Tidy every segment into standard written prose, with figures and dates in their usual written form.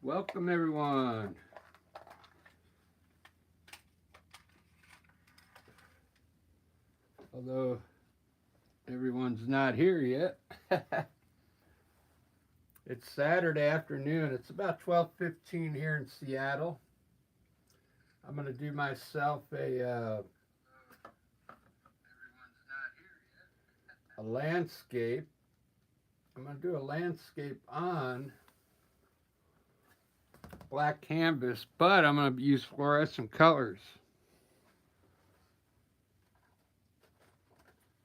Welcome everyone. Although everyone's not here yet. It's Saturday afternoon. It's about 12:15 here in Seattle. I'm going to do myself a landscape. I'm going to do a landscape on black canvas, but I'm going to use fluorescent colors,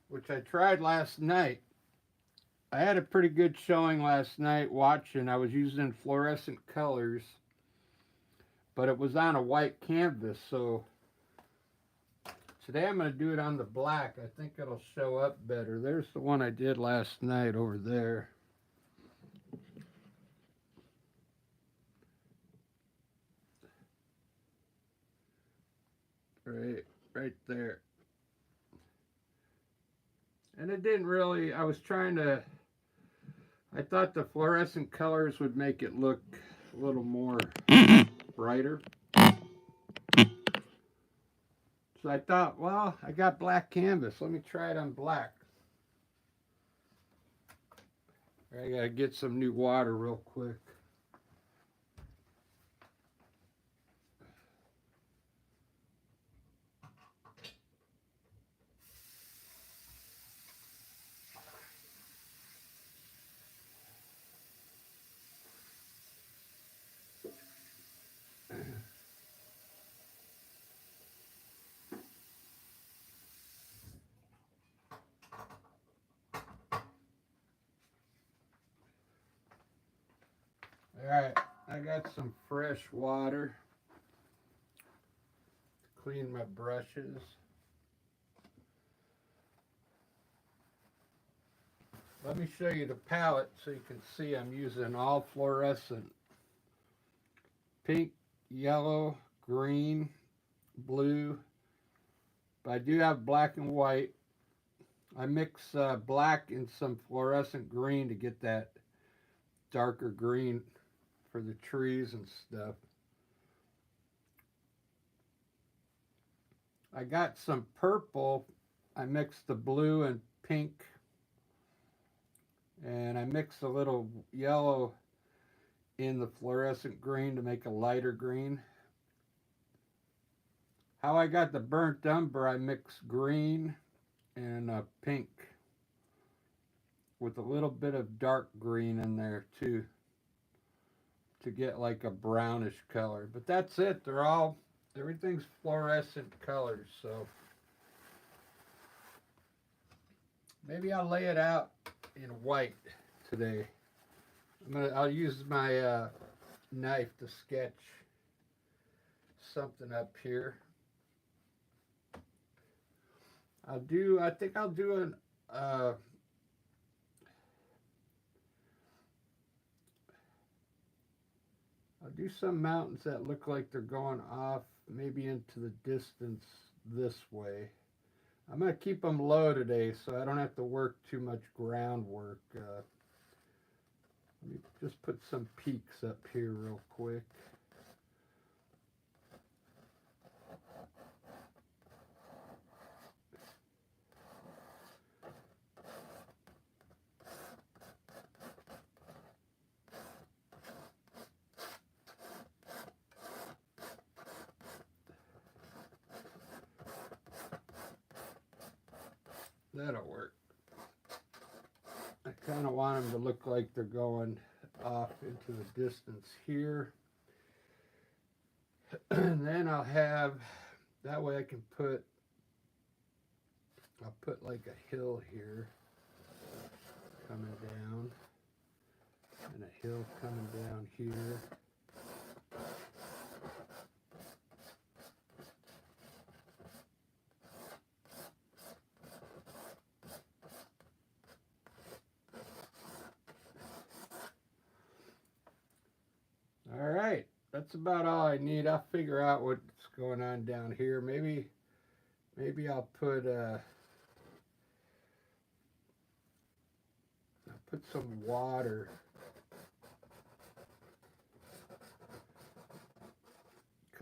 which I tried last night. I had a pretty good showing last night watching. I was using fluorescent colors, but it was on a white canvas, so today I'm going to do it on the black. I think it'll show up better. There's the one I did last night over there. Right there. And it didn't really, I thought the fluorescent colors would make it look a little more brighter. So I thought, well, I got black canvas. Let me try it on black. I gotta get some new water real quick. Alright, I got some fresh water to clean my brushes. Let me show you the palette so you can see I'm using all fluorescent. Pink, yellow, green, blue. But I do have black and white. I mix black and some fluorescent green to get that darker green for the trees and stuff. I got some purple. I mixed the blue and pink. And I mixed a little yellow in the fluorescent green to make a lighter green. How I got the burnt umber, I mixed green and pink with a little bit of dark green in there too to get like a brownish color. But that's it. Everything's fluorescent colors. So maybe I'll lay it out in white today. I'll use my knife to sketch something up here. I think I'll do I'll do some mountains that look like they're going off maybe into the distance this way. I'm going to keep them low today so I don't have to work too much groundwork. Let me just put some peaks up here real quick. That'll work. I kind of want them to look like they're going off into the distance here. And then I'll have, that way I'll put like a hill here coming down and a hill coming down here. All right, that's about all I need. I'll figure out what's going on down here. Maybe I'll put some water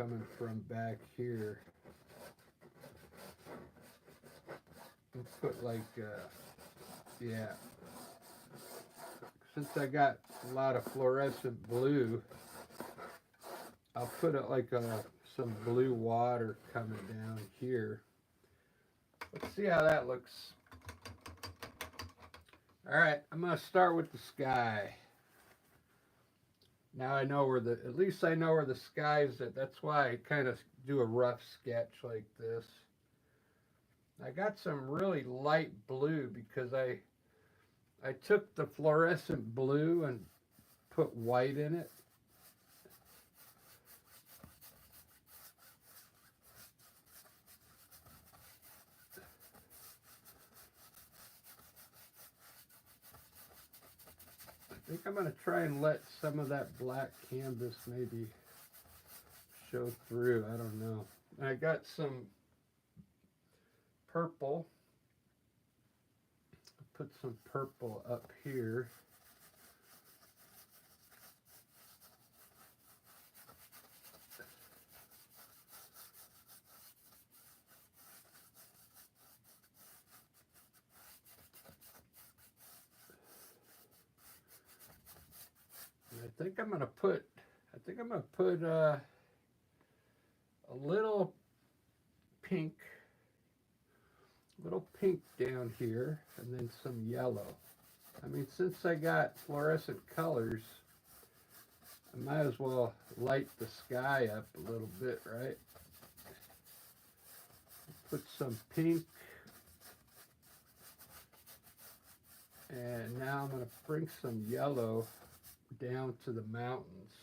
coming from back here. We'll put like, yeah. Since I got a lot of fluorescent blue, I'll put it like some blue water coming down here. Let's see how that looks. All right, I'm going to start with the sky. Now I know where at least I know where the sky is at. That's why I kind of do a rough sketch like this. I got some really light blue because I took the fluorescent blue and put white in it. I think I'm going to try and let some of that black canvas maybe show through. I don't know. I got some purple. I'll put some purple up here. I think I'm gonna put a little pink down here, and then some yellow. I mean, since I got fluorescent colors, I might as well light the sky up a little bit, right? Put some pink, and now I'm gonna bring some yellow down to the mountains.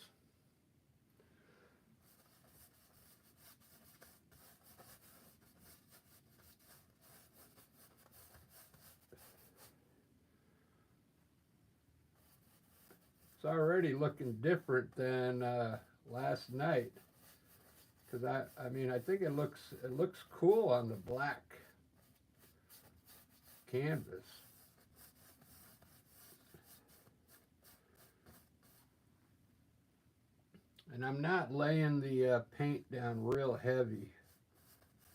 It's already looking different than last night, because I mean, I think it looks cool on the black canvas. And I'm not laying the paint down real heavy.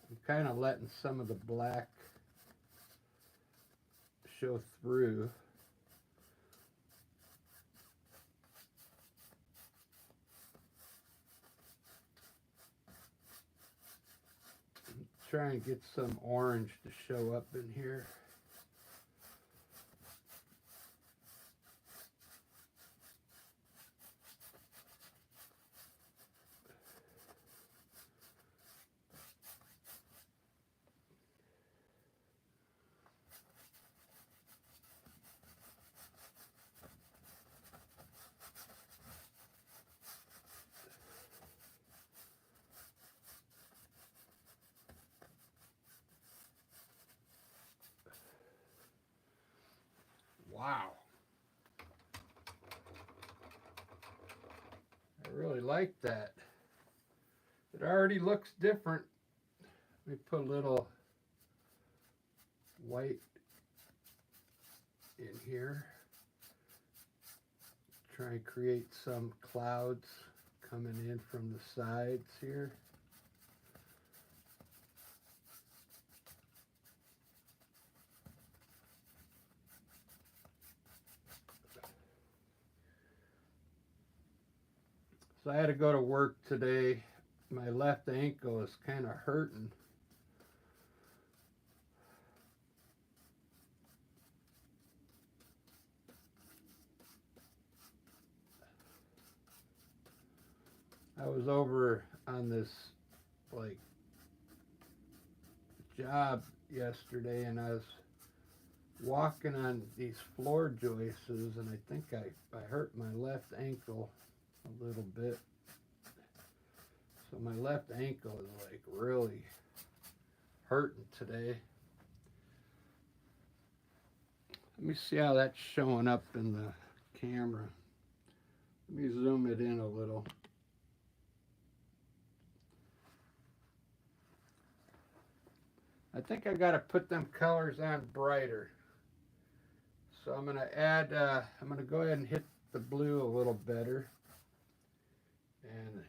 I'm kind of letting some of the black show through. Try and get some orange to show up in here. Wow. I really like that. It already looks different. Let me put a little white in here. Try and create some clouds coming in from the sides here. So I had to go to work today. My left ankle is kind of hurting. I was over on this like job yesterday, and I was walking on these floor joists, and I think I hurt my left ankle a little bit. So my left ankle is like really hurting today. Let me see how that's showing up in the camera. Let me zoom it in a little. I think I got to put them colors on brighter. So I'm going to add, I'm going to go ahead and hit the blue a little better and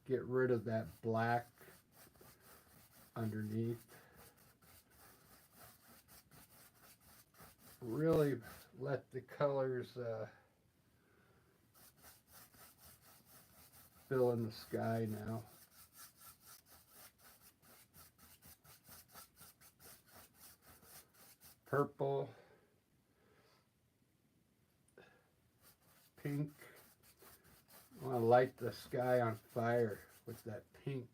get rid of that black underneath. Really let the colors fill in the sky now. Purple, pink. I want to light the sky on fire with that pink.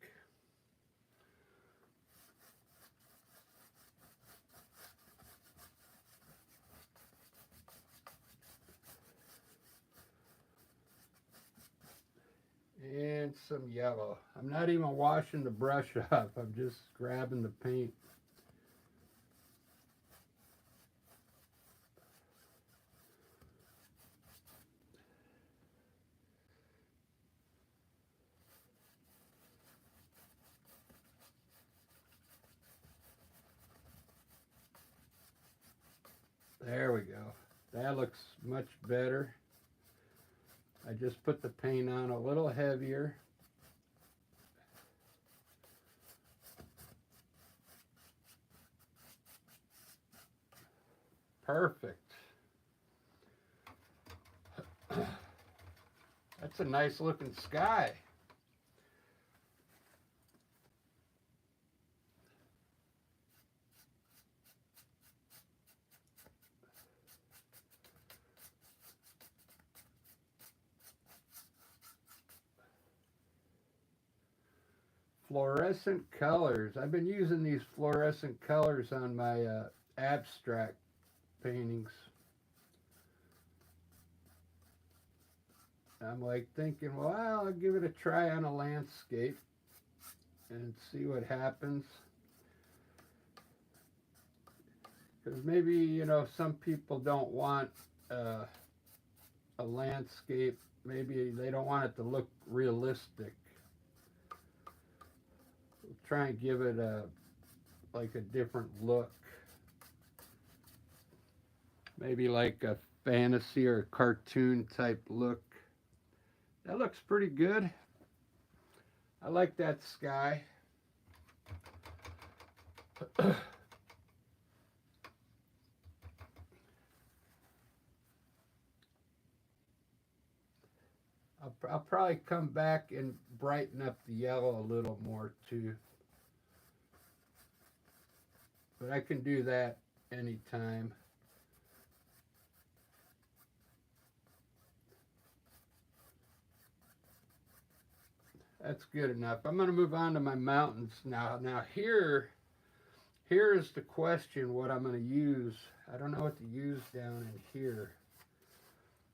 And some yellow. I'm not even washing the brush off. I'm just grabbing the paint. There we go. That looks much better. I just put the paint on a little heavier. Perfect. That's a nice looking sky. Fluorescent colors. I've been using these fluorescent colors on my abstract paintings. I'm like thinking, well, I'll give it a try on a landscape and see what happens. Because maybe, you know, some people don't want a landscape. Maybe they don't want it to look realistic. Try and give it like a different look. Maybe like a fantasy or a cartoon type look. That looks pretty good. I like that sky. I'll probably come back and brighten up the yellow a little more too. But I can do that anytime. That's good enough. I'm going to move on to my mountains now. Now here is the question what I'm going to use. I don't know what to use down in here.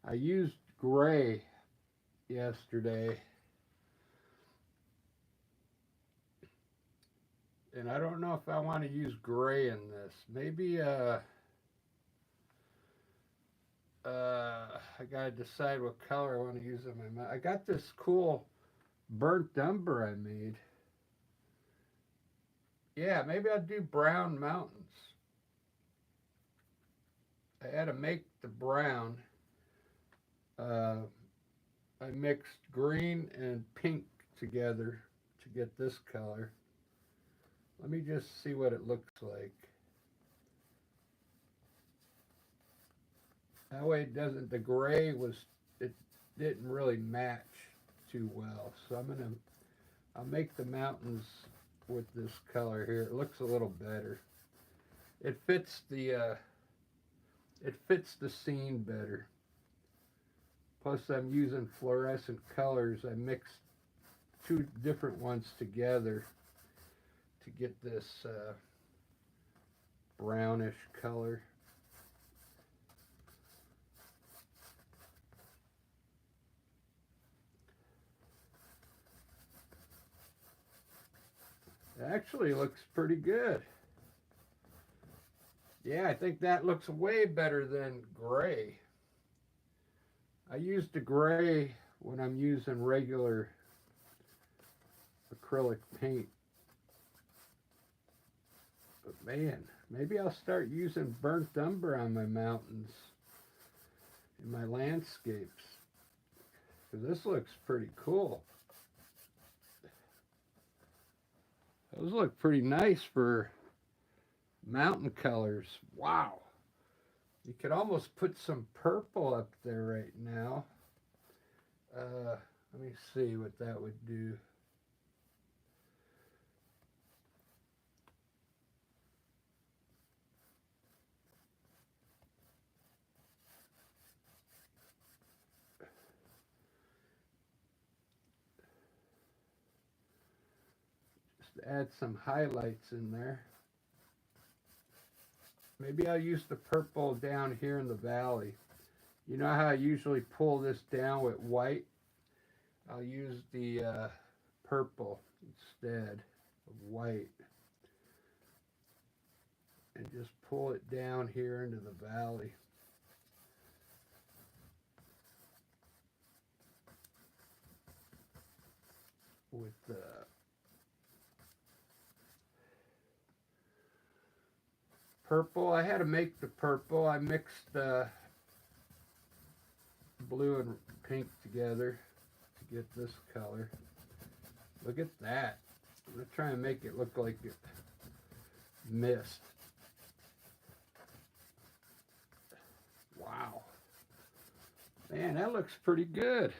I used gray yesterday. And I don't know if I want to use gray in this. Maybe I gotta decide what color I want to use on my mount. I got this cool burnt umber I made. Yeah, maybe I'll do brown mountains. I had to make the brown. I mixed green and pink together to get this color. Let me just see what it looks like. That way it doesn't, the gray it didn't really match too well. So I'll make the mountains with this color here. It looks a little better. It fits the scene better. Plus I'm using fluorescent colors. I mixed two different ones together to get this brownish color. It actually looks pretty good. Yeah, I think that looks way better than gray. I use the gray when I'm using regular acrylic paint. But man, maybe I'll start using burnt umber on my mountains in my landscapes. Because this looks pretty cool. Those look pretty nice for mountain colors. Wow. You could almost put some purple up there right now. Let me see what that would do. Just add some highlights in there. Maybe I'll use the purple down here in the valley. You know how I usually pull this down with white? I'll use the purple instead of white. And just pull it down here into the valley. With the purple, I had to make the purple. I mixed blue and pink together to get this color. Look at that. I'm going to try and make it look like it mist. Wow. Man, that looks pretty good.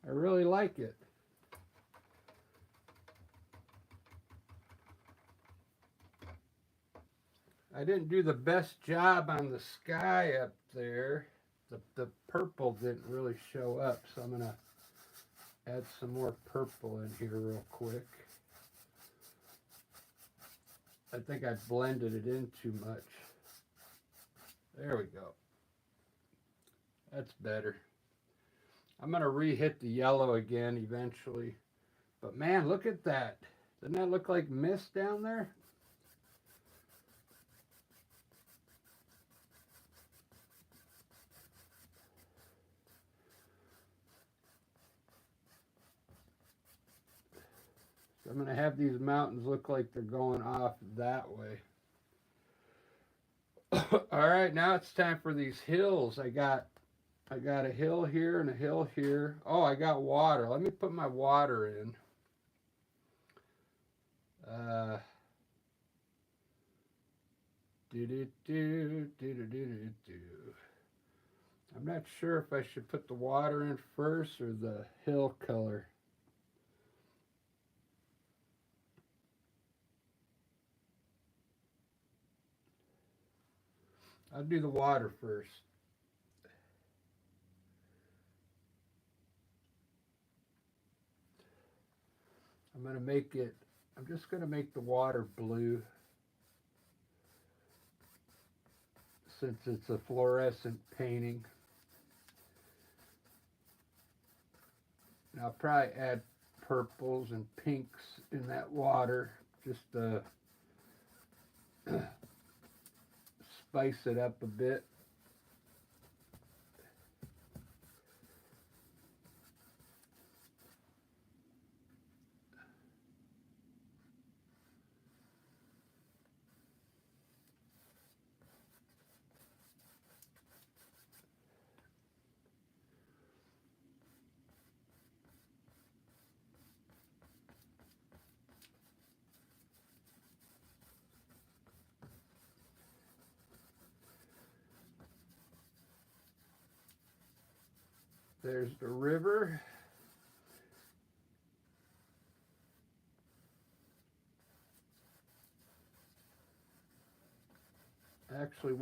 I really like it. I didn't do the best job on the sky up there. The purple didn't really show up, so I'm going to add some more purple in here real quick. I think I blended it in too much. There we go. That's better. I'm going to re-hit the yellow again eventually. But man, look at that. Doesn't that look like mist down there? So I'm going to have these mountains look like they're going off that way. All right, now it's time for these hills. I got a hill here and a hill here. Oh, I got water. Let me put my water in. I'm not sure if I should put the water in first or the hill color. I'll do the water first. I'm just going to make the water blue since it's a fluorescent painting. And I'll probably add purples and pinks in that water just to spice it up a bit. There's the river. Actually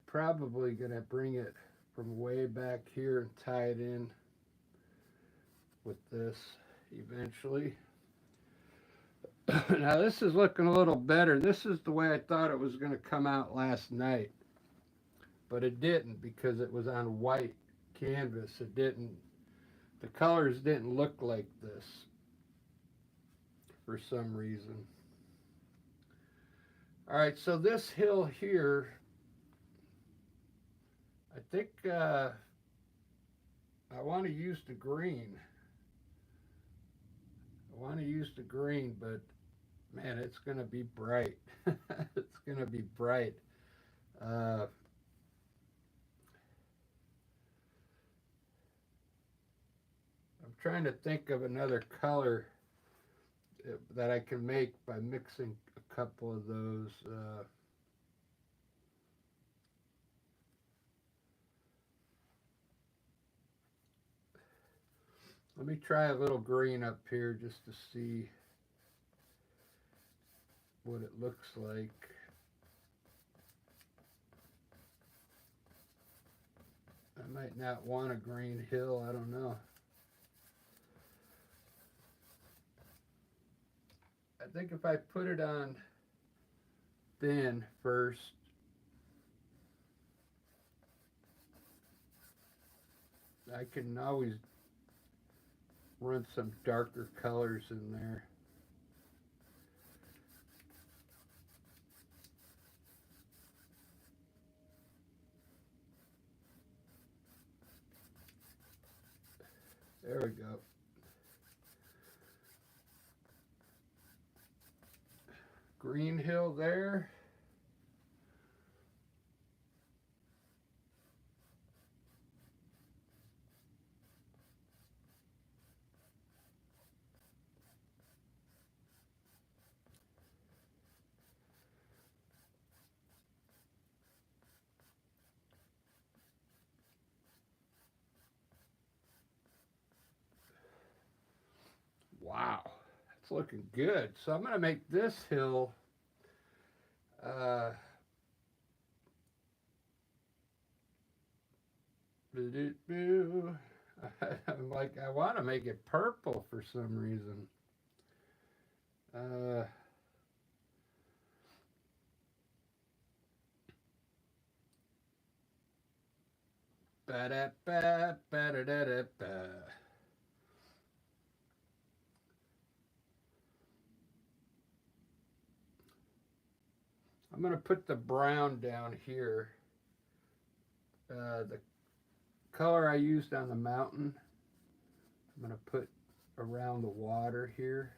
probably gonna bring it from way back here and tie it in with this eventually. Now this is looking a little better. This is the way I thought it was gonna come out last night, but it didn't because it was on white canvas. The colors didn't look like this for some reason. All right, so this hill here, I think I want to use the green. But man, it's going to be bright. It's going to be bright. trying to think of another color that I can make by mixing a couple of those. Let me try a little green up here just to see what it looks like. I might not want a green hill, I don't know. I think if I put it on thin first, I can always run some darker colors in there. There we go. Green hill there. Wow, it's looking good. So I'm going to make this hill I'm like, I want to make it purple for some reason. Ba-da-ba-ba-da-da-da-ba. I'm going to put the brown down here. The color I used on the mountain, I'm going to put around the water here.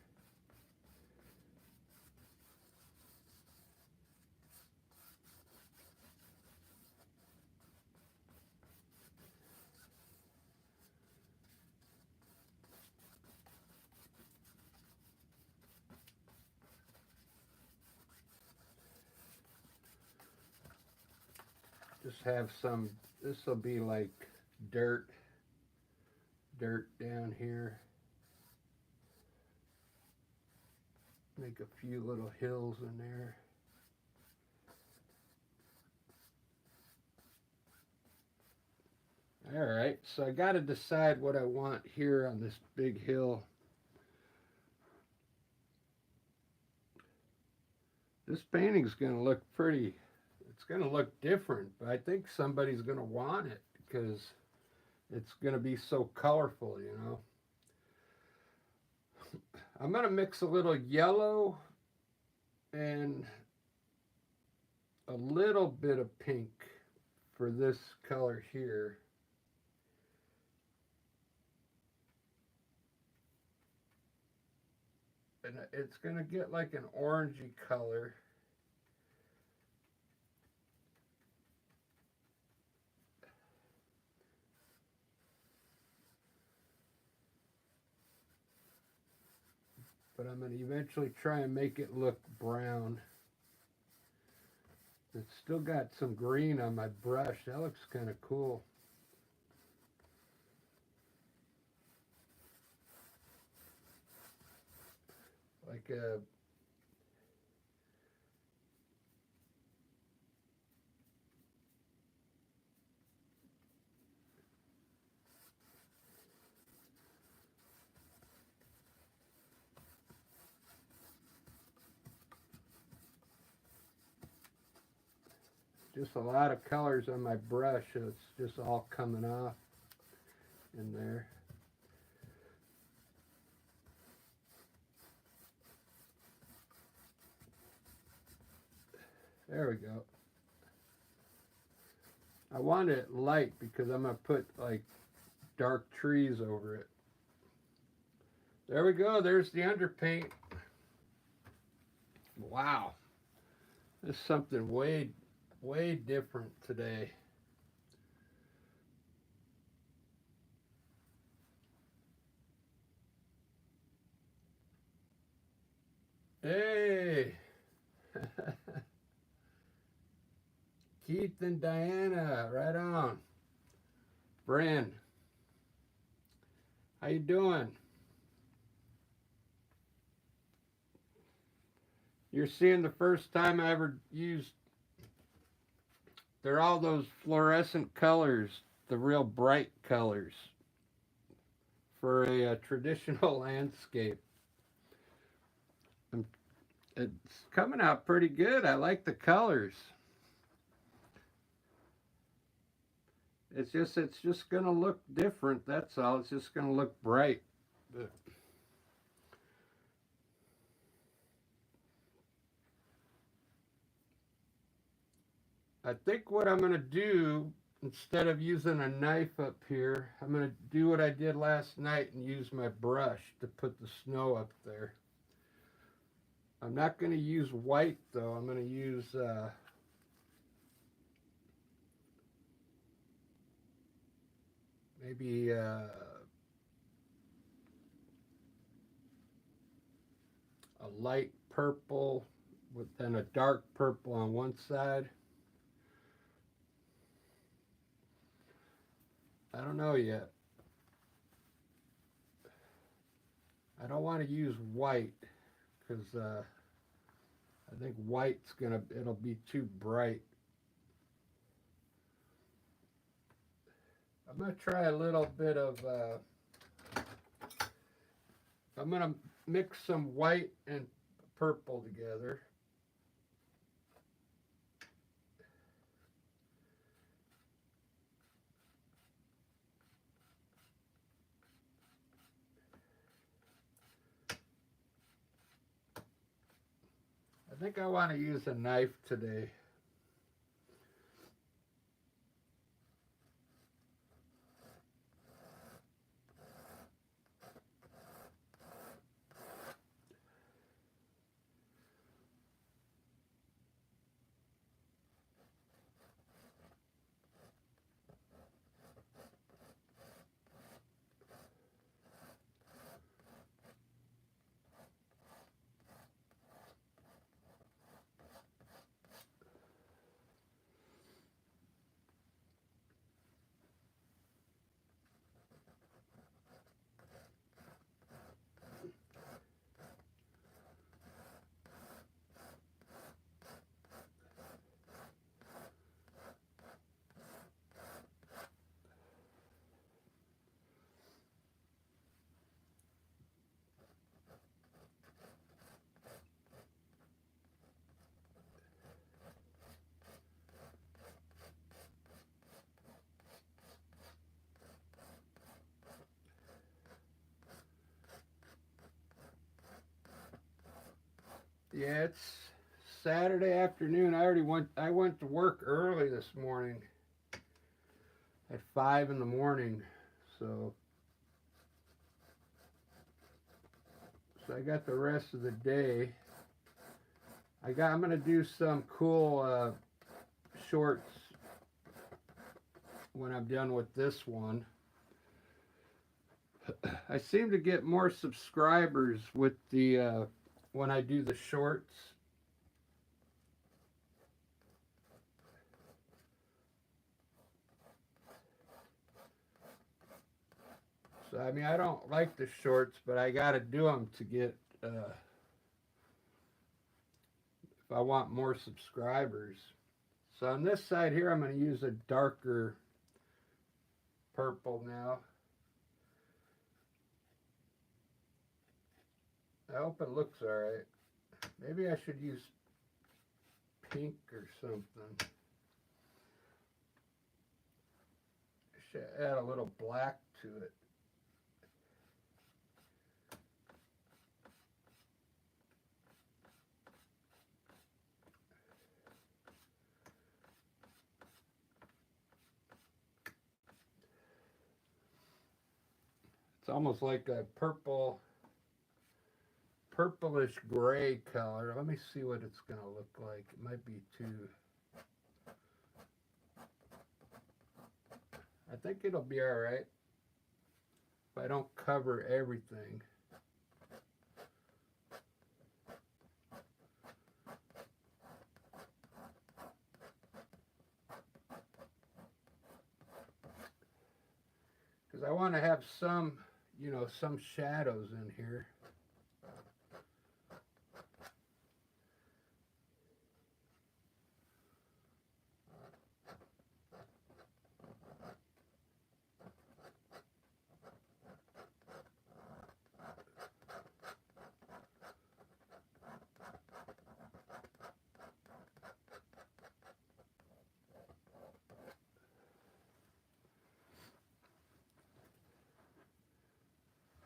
Just have some, this will be like dirt down here. Make a few little hills in there. All right, so I got to decide what I want here on this big hill. This painting's going to look pretty, it's going to look different, but I think somebody's going to want it because it's going to be so colorful, you know. I'm going to mix a little yellow and a little bit of pink for this color here. And it's going to get like an orangey color. But I'm going to eventually try and make it look brown. It's still got some green on my brush. That looks kind of cool. Like a just a lot of colors on my brush, so it's just all coming off in there. There we go. I want it light because I'm going to put like dark trees over it. There we go. There's the underpaint. Wow. This is something way different today. Hey, Keith and Diana, right on. Bryn, how you doing? You're seeing the first time I ever used. They're all those fluorescent colors, the real bright colors for a traditional landscape. Um, It's coming out pretty good. I like the colors. It's just gonna look different. That's all. It's just gonna look bright. But I think what I'm gonna do, instead of using a knife up here, I'm gonna do what I did last night and use my brush to put the snow up there. I'm not gonna use white though. I'm gonna use maybe a light purple with then a dark purple on one side. I don't know yet. I don't want to use white because I think it'll be too bright. I'm gonna try a little bit of. I'm gonna mix some white and purple together. I think I want to use a knife today. Yeah, it's Saturday afternoon. I went to work early this morning at 5 in the morning. So so I got the rest of the day. I'm gonna do some cool shorts when I'm done with this one. I seem to get more subscribers with the when I do the shorts. So I mean, I don't like the shorts, but I got to do them to get if I want more subscribers. So on this side here, I'm going to use a darker purple now. I hope it looks all right. Maybe I should use pink or something. I should add a little black to it. It's almost like a purplish gray color. Let me see what it's going to look like. It might be too. I think it'll be all right if I don't cover everything. because I want to have some, you know, some shadows in here.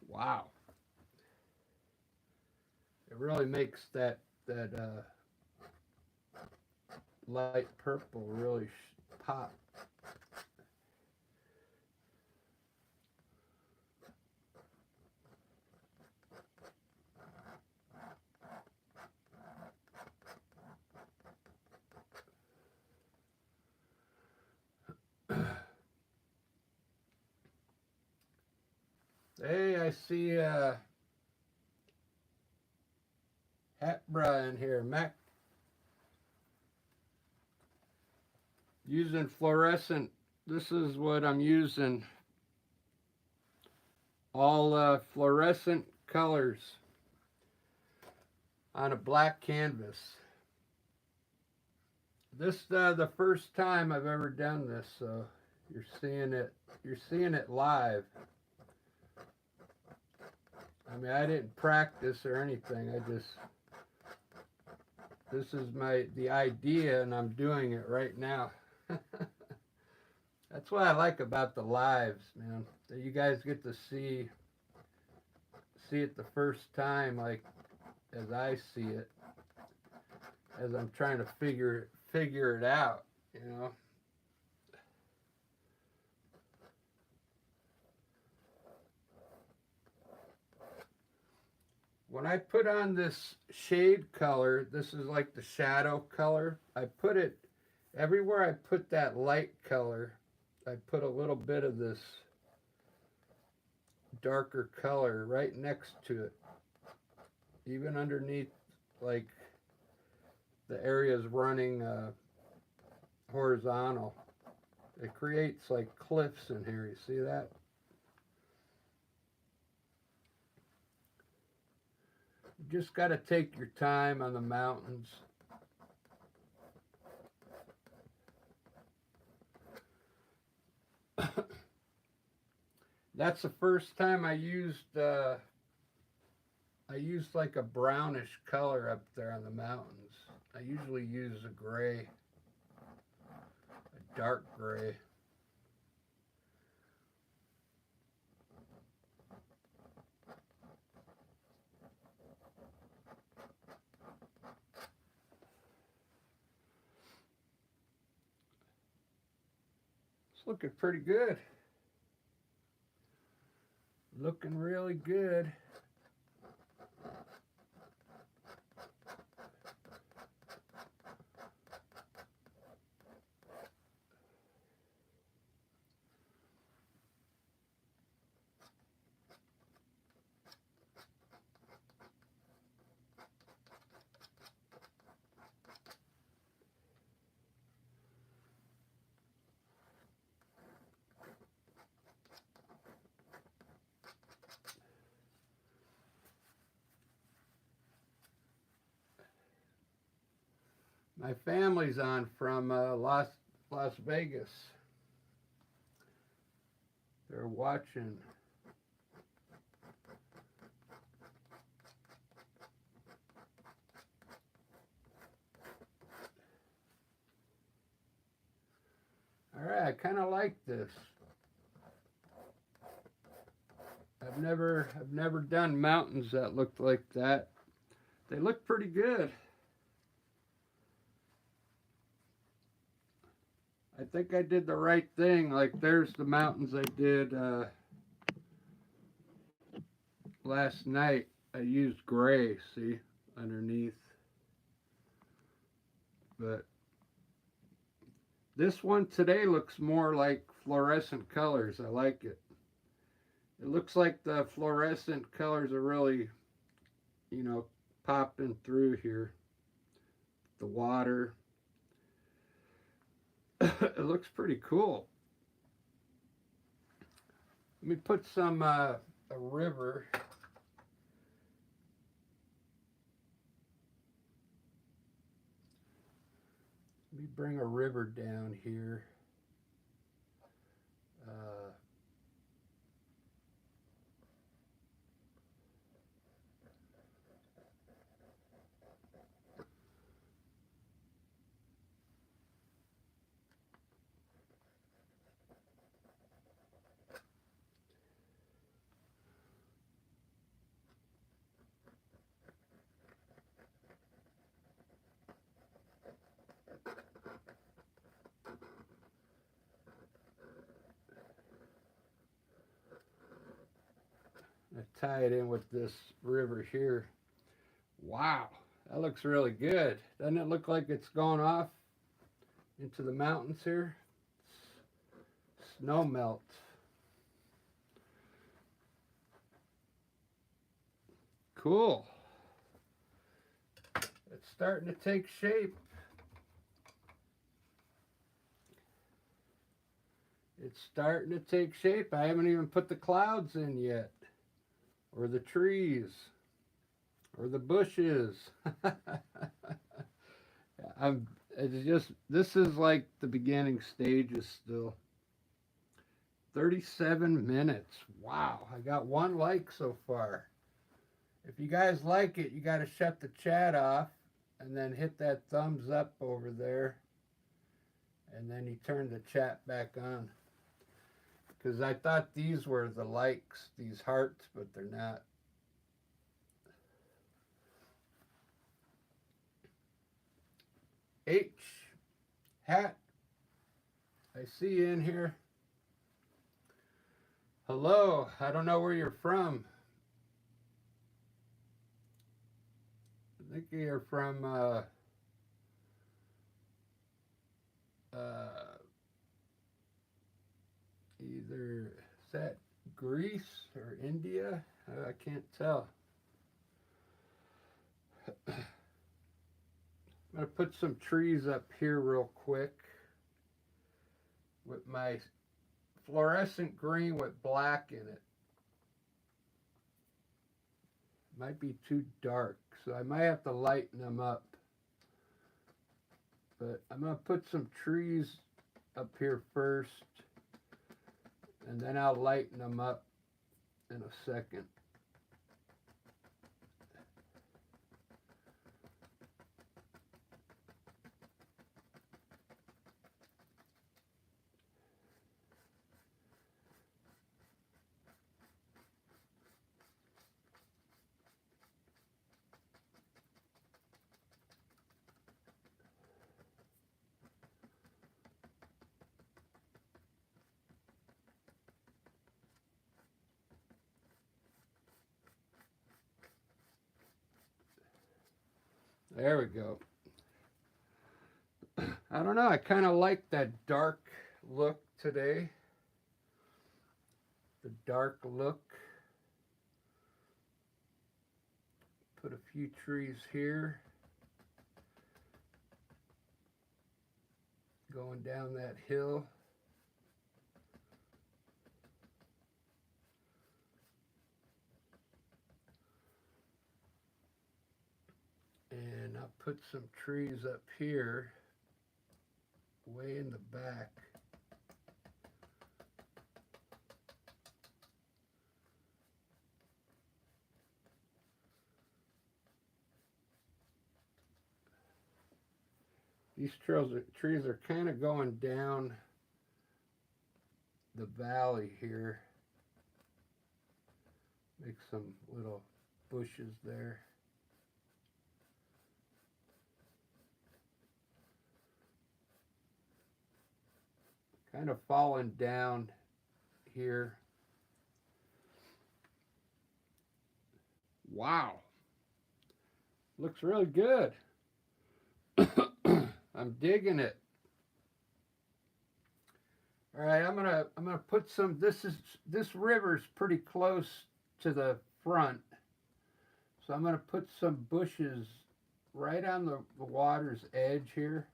Wow. It really makes that light purple really pop. Hey, I see Hatbra in here. Mac using fluorescent. This is what I'm using. All fluorescent colors on a black canvas. This the first time I've ever done this, so you're seeing it live. I mean, I didn't practice or anything. This is the idea, and I'm doing it right now. That's what I like about the lives, man. That you guys get to see it the first time, like as I see it, as I'm trying to figure it out, you know. When I put on this shade color, this is like the shadow color. I put it everywhere I put that light color, I put a little bit of this darker color right next to it. Even underneath, like the areas running horizontal. It creates like cliffs in here. You see that? You just got to take your time on the mountains. That's the first time I used like a brownish color up there on the mountains. I usually use a gray, a dark gray. It's looking pretty good. Looking really good. My family's on from Las Vegas. They're watching. All right, I kind of like this. I've never done mountains that looked like that. They look pretty good. I think I did the right thing. Like there's the mountains I did last night. I used gray, see, underneath. But this one today looks more like fluorescent colors. I like it. It looks like the fluorescent colors are really, you know, popping through here. The water. It looks pretty cool. Let me put some a river. Let me bring a river down here. I tie it in with this river here. Wow, that looks really good. Doesn't it look like it's going off into the mountains here? Snow melt. Cool. It's starting to take shape. It's starting to take shape. I haven't even put the clouds in yet, or the trees, or the bushes. This is like the beginning stages still. 37 minutes. Wow, I got 1 like so far. If you guys like it, you got to shut the chat off and then hit that thumbs up over there. And then you turn the chat back on. Because I thought these were the likes, these hearts, but they're not. H. Hat. I see you in here. Hello. I don't know where you're from. I think you're from either, is that Greece or India? I can't tell. I'm going to put some trees up here real quick with my fluorescent green with black in it. Might be too dark, so I might have to lighten them up. But I'm going to put some trees up here first, and then I'll lighten them up in a second. There we go. I don't know, I kind of like that dark look today. The dark look. Put a few trees here. Going down that hill. And I'll put some trees up here, way in the back. These trees are kind of going down the valley here. Make some little bushes there. Kind of falling down here. Wow. Looks really good. I'm digging it. All right, I'm gonna put some. This river's pretty close to the front, so I'm gonna put some bushes right on the water's edge here,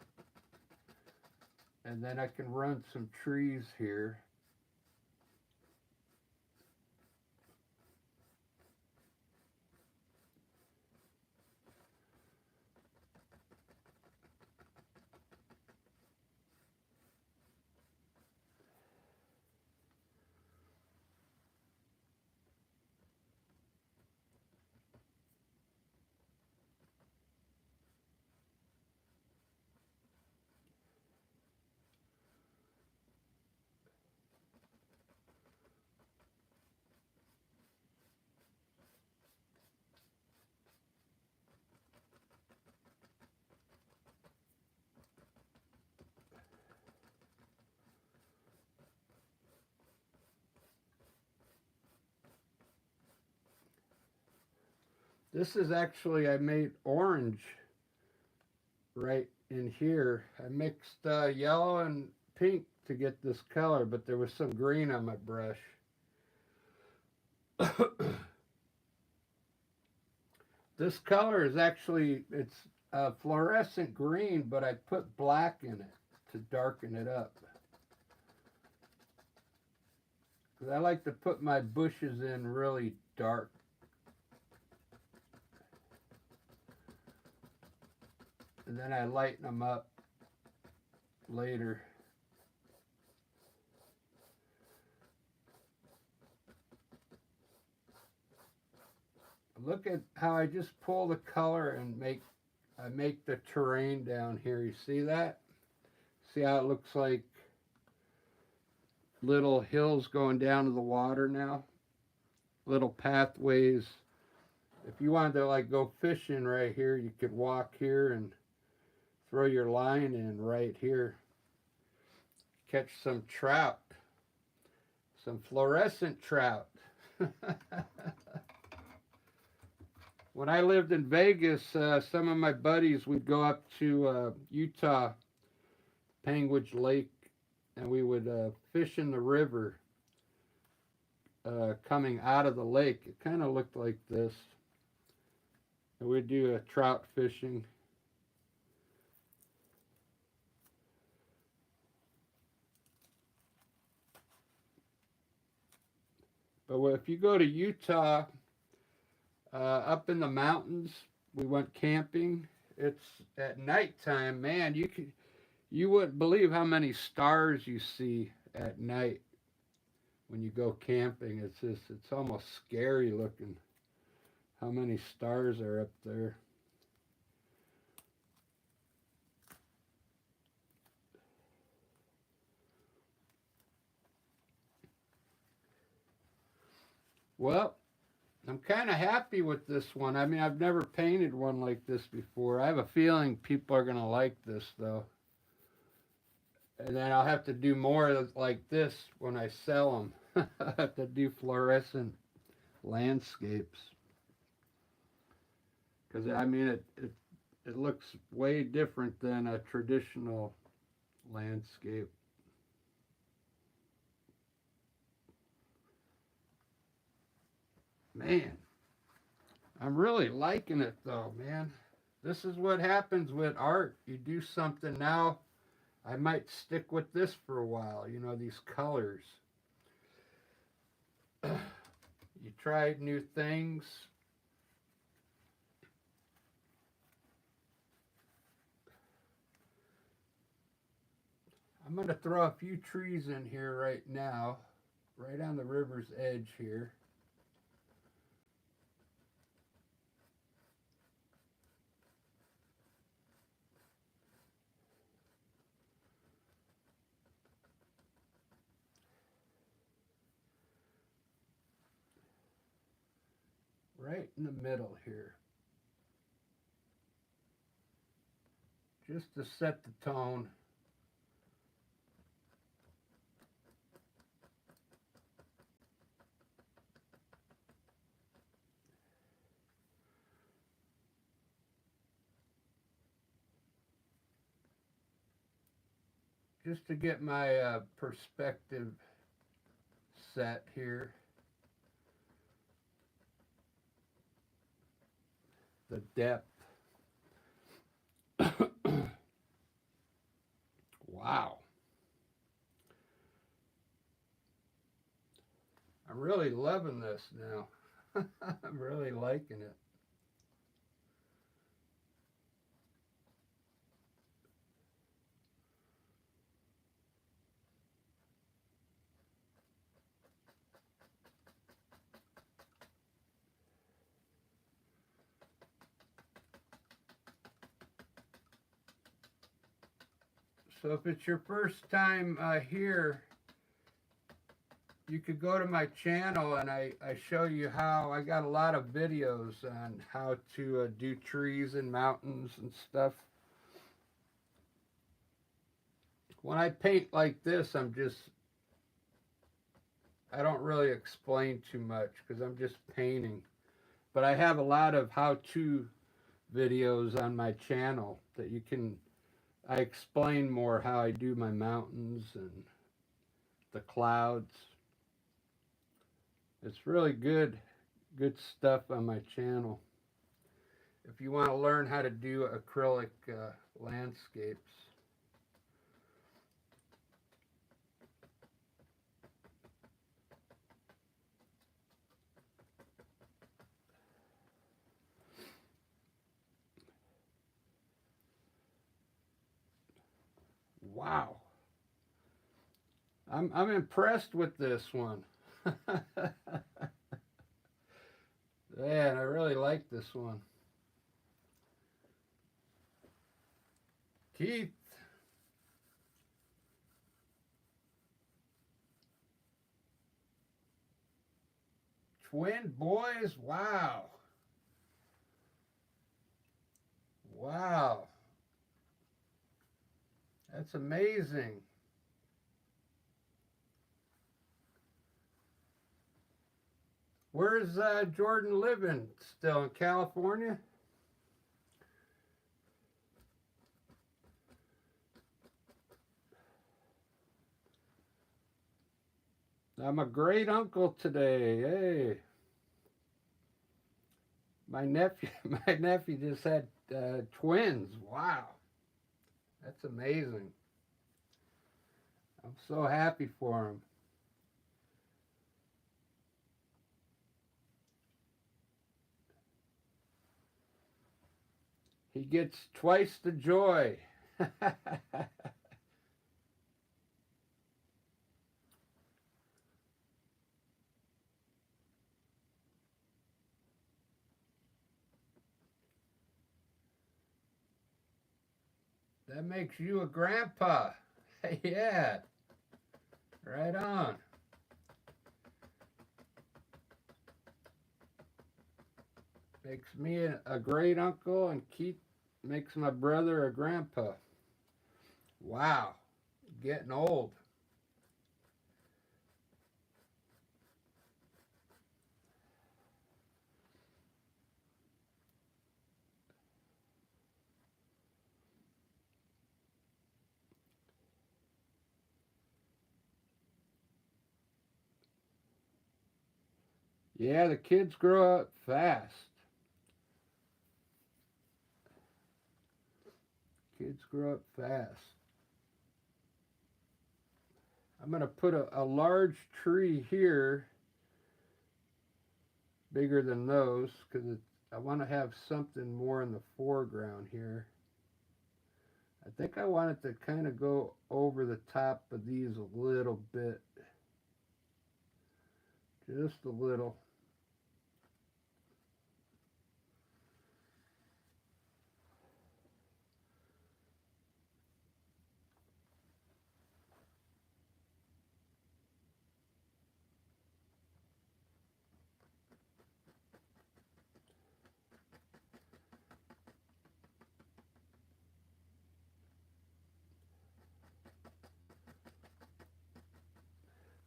and then I can run some trees here. This is actually, I made orange right in here. I mixed yellow and pink to get this color, but there was some green on my brush. This color is actually, it's fluorescent green, but I put black in it to darken it up. Because I like to put my bushes in really dark. And then I lighten them up later. Look at how I just pull the color and I make the terrain down here. You see that? See how it looks like little hills going down to the water now? Little pathways. If you wanted to like go fishing right here, you could walk here and throw your line in right here. Catch some trout. Some fluorescent trout. When I lived in Vegas, some of my buddies would go up to Utah, Panguitch Lake, and we would fish in the river coming out of the lake. It kind of looked like this. And we'd do trout fishing. But if you go to Utah, up in the mountains, we went camping. It's at nighttime, man. You wouldn't believe how many stars you see at night when you go camping. It's almost scary looking how many stars are up there. Well, I'm kind of happy with this one. I mean, I've never painted one like this before. I have a feeling people are going to like this, though. And then I'll have to do more like this when I sell them. I have to do fluorescent landscapes. Because, I mean, it looks way different than a traditional landscape. Man, I'm really liking it though, man. This is what happens with art. You do something now, I might stick with this for a while, you know, these colors. You try new things. I'm going to throw a few trees in here right now, right on the river's edge here. Right in the middle here. Just to set the tone. Just to get my perspective set here. The depth. Wow. I'm really loving this now. I'm really liking it. So if it's your first time here, you could go to my channel and I show you how. I got a lot of videos on how to do trees and mountains and stuff. When I paint like this, I don't really explain too much because I'm just painting. But I have a lot of how-to videos on my channel that you can, I explain more how I do my mountains and the clouds. It's really good stuff on my channel. If you want to learn how to do acrylic landscapes. Wow. I'm impressed with this one. Man, I really like this one. Keith. Twin boys? Wow. Wow. That's amazing. Where's Jordan living? Still in California? I'm a great uncle today. Hey. My nephew just had twins. Wow. That's amazing. I'm so happy for him. He gets twice the joy. That makes you a grandpa. Yeah. Right on. Makes me a great uncle, and Keith makes my brother a grandpa. Wow. Getting old. Yeah, the kids grow up fast. Kids grow up fast. I'm going to put a large tree here, bigger than those, because I want to have something more in the foreground here. I think I want it to kind of go over the top of these a little bit. Just a little.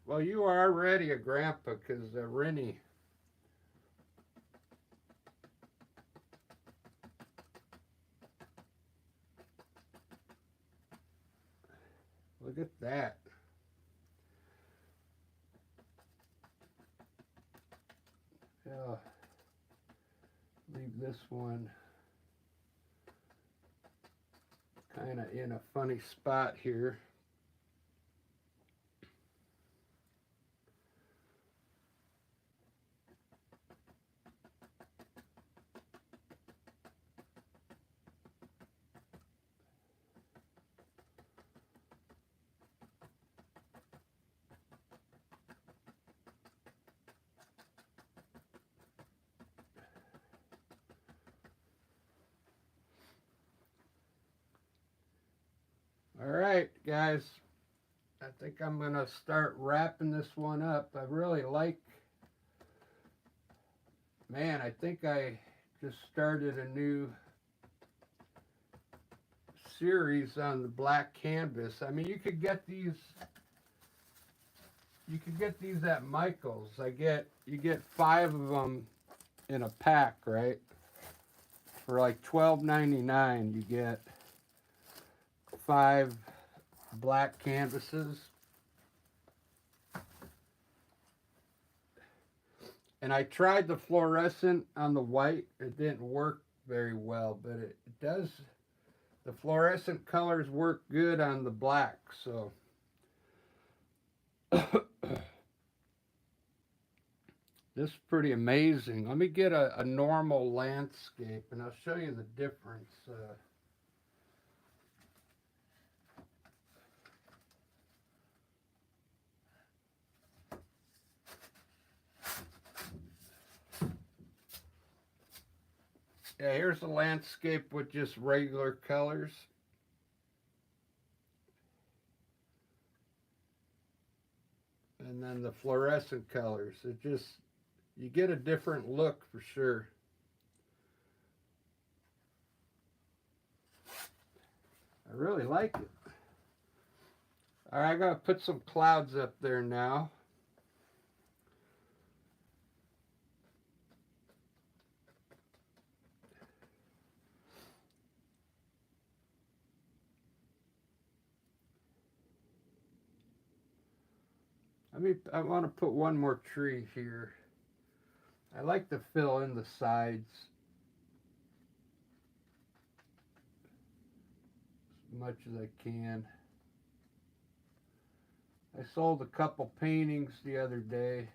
Well, you are already a grandpa because Rennie. Look at that. Yeah. Leave this one kind of in a funny spot here. All right, guys. I think I'm going to start wrapping this one up. I really like, man, I think I just started a new series on the black canvas. I mean, you could get these at Michael's. You get 5 of them in a pack, right? For like $12.99, you get 5 black canvases. And I tried the fluorescent on the white. It didn't work very well, but it does. The fluorescent colors work good on the black, so. This is pretty amazing. Let me get a normal landscape, and I'll show you the difference. Yeah, here's a landscape with just regular colors. And then the fluorescent colors. It just, you get a different look for sure. I really like it. All right, I gotta put some clouds up there now. I want to put one more tree here. I like to fill in the sides as much as I can. I sold a couple paintings the other day.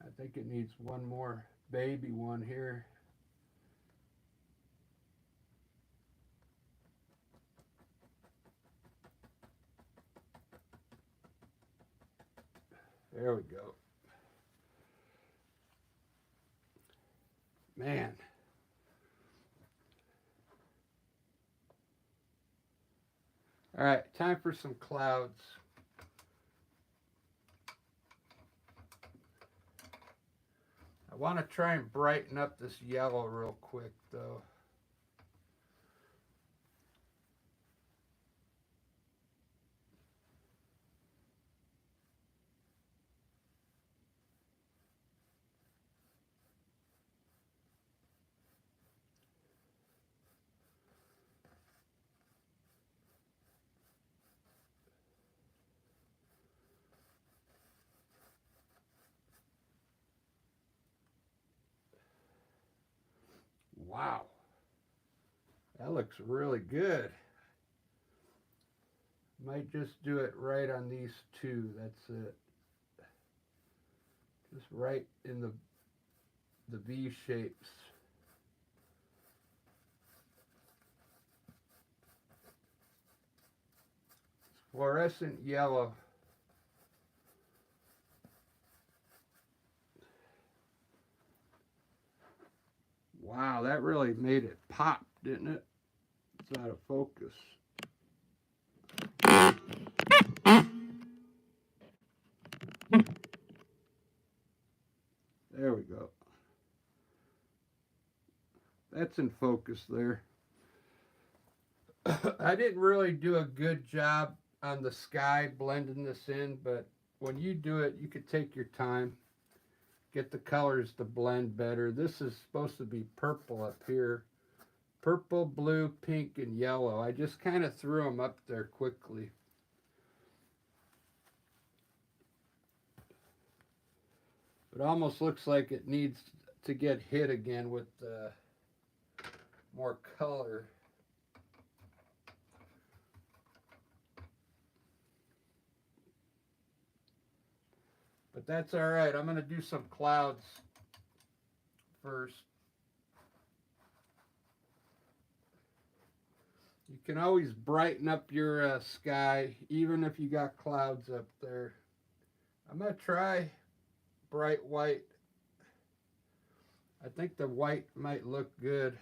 I think it needs one more baby one here. There we go. Man. All right, time for some clouds. I want to try and brighten up this yellow real quick, though. Wow. That looks really good. Might just do it right on these two. That's it. Just right in the V shapes. It's fluorescent yellow. Wow, that really made it pop, didn't it? It's out of focus. There we go. That's in focus there. I didn't really do a good job on the sky blending this in, but when you do it, you could take your time, get the colors to blend better. This is supposed to be purple up here. Purple, blue, pink, and yellow. I just kind of threw them up there quickly. It almost looks like it needs to get hit again with more color. But that's all right. I'm going to do some clouds first. You can always brighten up your sky, even if you got clouds up there. I'm going to try bright white. I think the white might look good.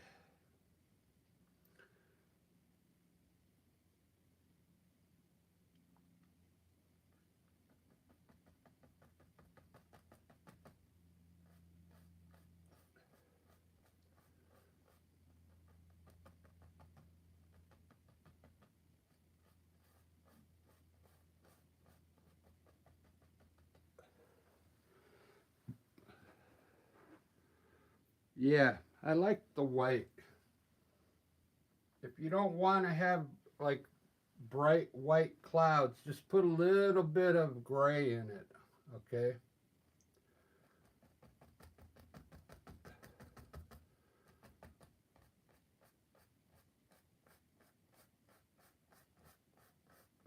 Yeah, I like the white. If you don't want to have like bright white clouds, just put a little bit of gray in it, okay?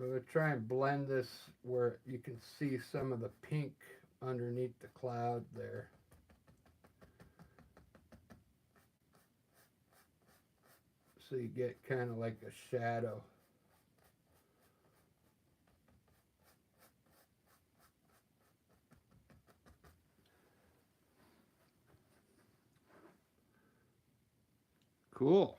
I'm going to try and blend this where you can see some of the pink underneath the cloud there. So you get kind of like a shadow. Cool.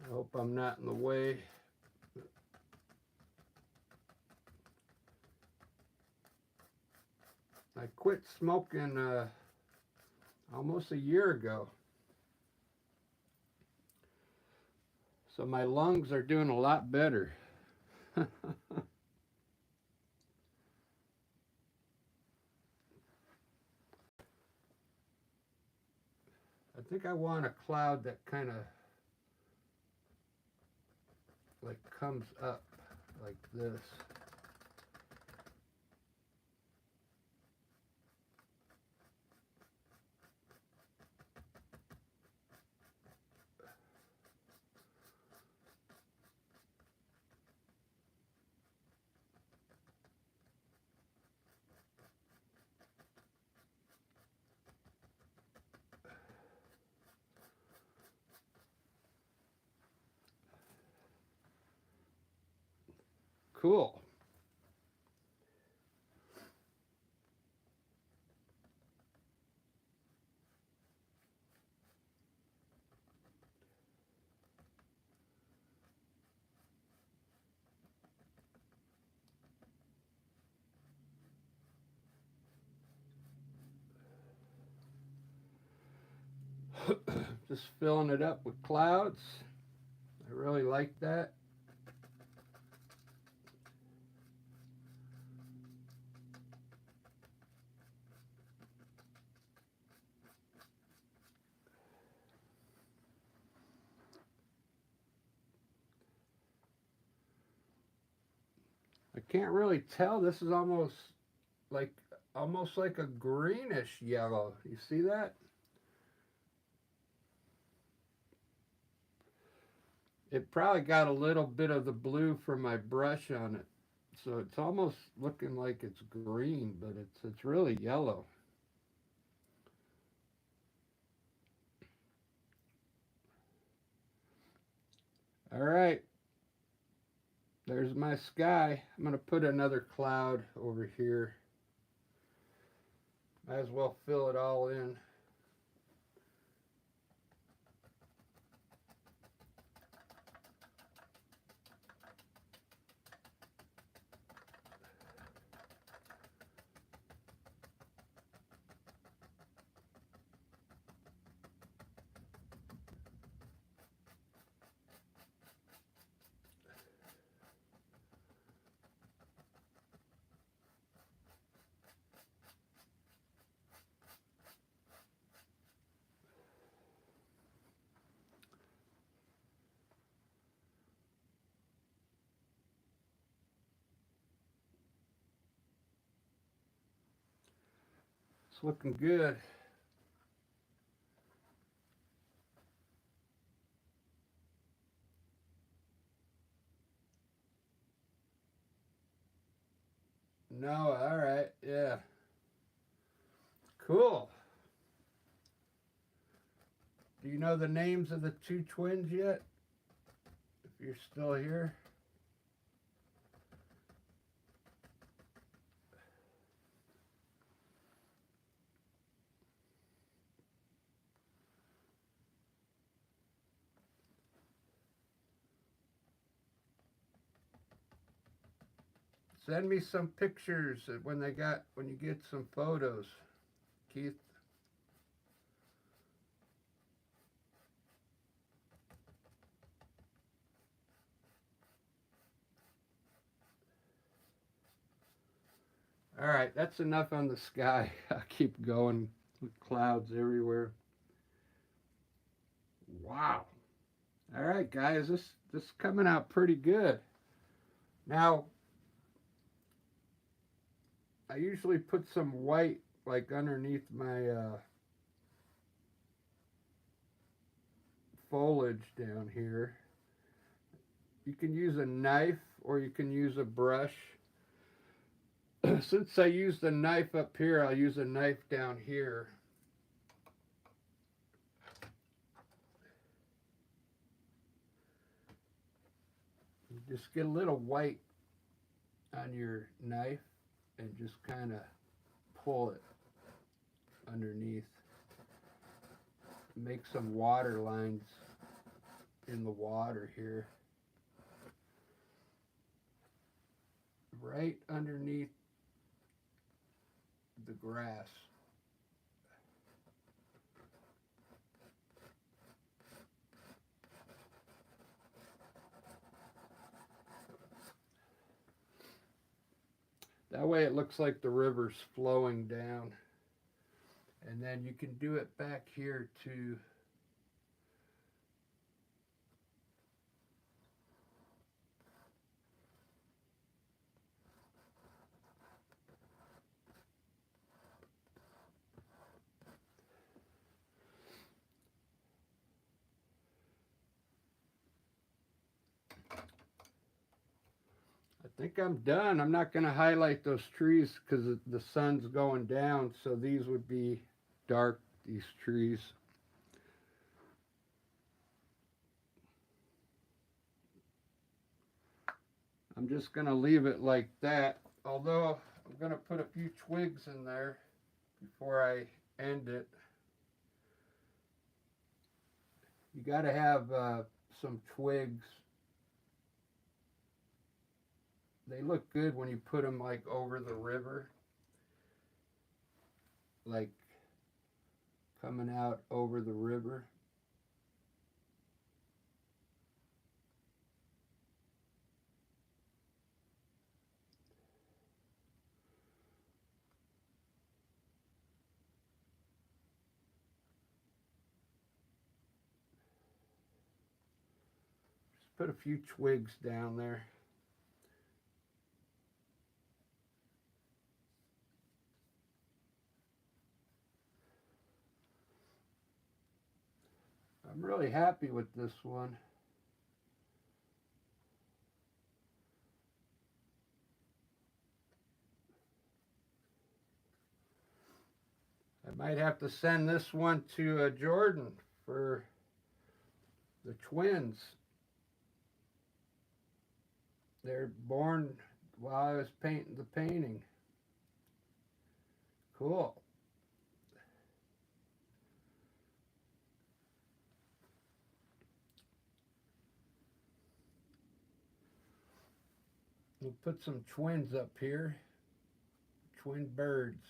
I hope I'm not in the way. I quit smoking almost a year ago. So my lungs are doing a lot better. I think I want a cloud that kind of like comes up like this. Cool. Just filling it up with clouds. I really like that. I can't really tell. This is like almost like a greenish yellow. You see that? It probably got a little bit of the blue from my brush on it. So it's almost looking like it's green, but it's really yellow. All right, there's my sky. I'm going to put another cloud over here. Might as well fill it all in. It's looking good. No, all right, yeah. Cool. Do you know the names of the two twins yet? If you're still here? Send me some pictures when you get some photos, Keith. All right, that's enough on the sky. I'll keep going with clouds everywhere. Wow. All right, guys, this is coming out pretty good. Now, I usually put some white like underneath my foliage down here. You can use a knife or you can use a brush. Since I used a knife up here, I'll use a knife down here. You just get a little white on your knife and just kind of pull it underneath. Make some water lines in the water here. Right underneath the grass. That way it looks like the river's flowing down. And then you can do it back here too. I think I'm done. I'm not going to highlight those trees because the sun's going down, so these would be dark, these trees. I'm just going to leave it like that, although I'm going to put a few twigs in there before I end it. You got to have some twigs. They look good when you put them like over the river, like coming out over the river. Just put a few twigs down there. I'm really happy with this one. I might have to send this one to Jordan for the twins. They're born while I was painting the painting. Cool. We'll put some twins up here. Twin birds.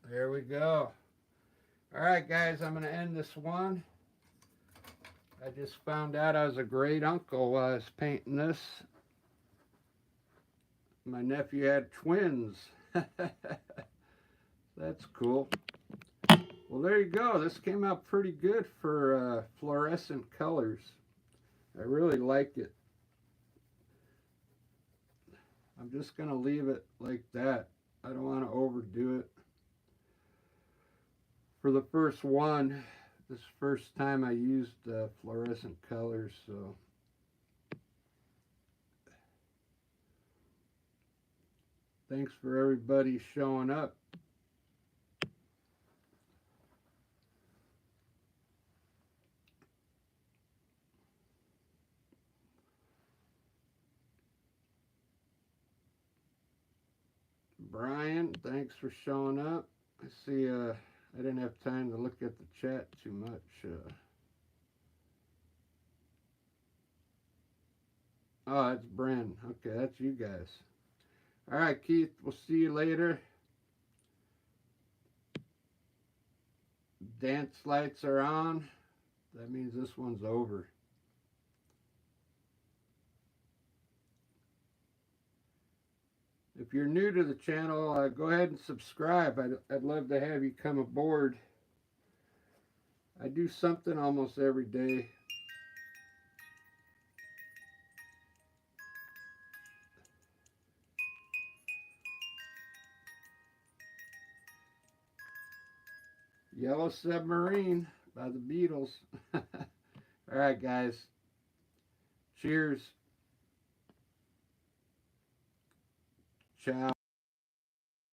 There we go. All right, guys, I'm going to end this one. I just found out I was a great uncle while I was painting this. My nephew had twins. That's cool. Well, there you go. This came out pretty good for fluorescent colors. I really like it. I'm just going to leave it like that. I don't want to overdo it. For the first one, this first time I used fluorescent colors, so thanks for everybody showing up. Brian, thanks for showing up. I see I didn't have time to look at the chat too much. Oh, that's Bren. Okay, that's you guys. All right, Keith, we'll see you later. Dance lights are on. That means this one's over. If you're new to the channel, go ahead and subscribe. I'd love to have you come aboard. I do something almost every day. Yellow Submarine by the Beatles. All right, guys. Cheers. Ciao.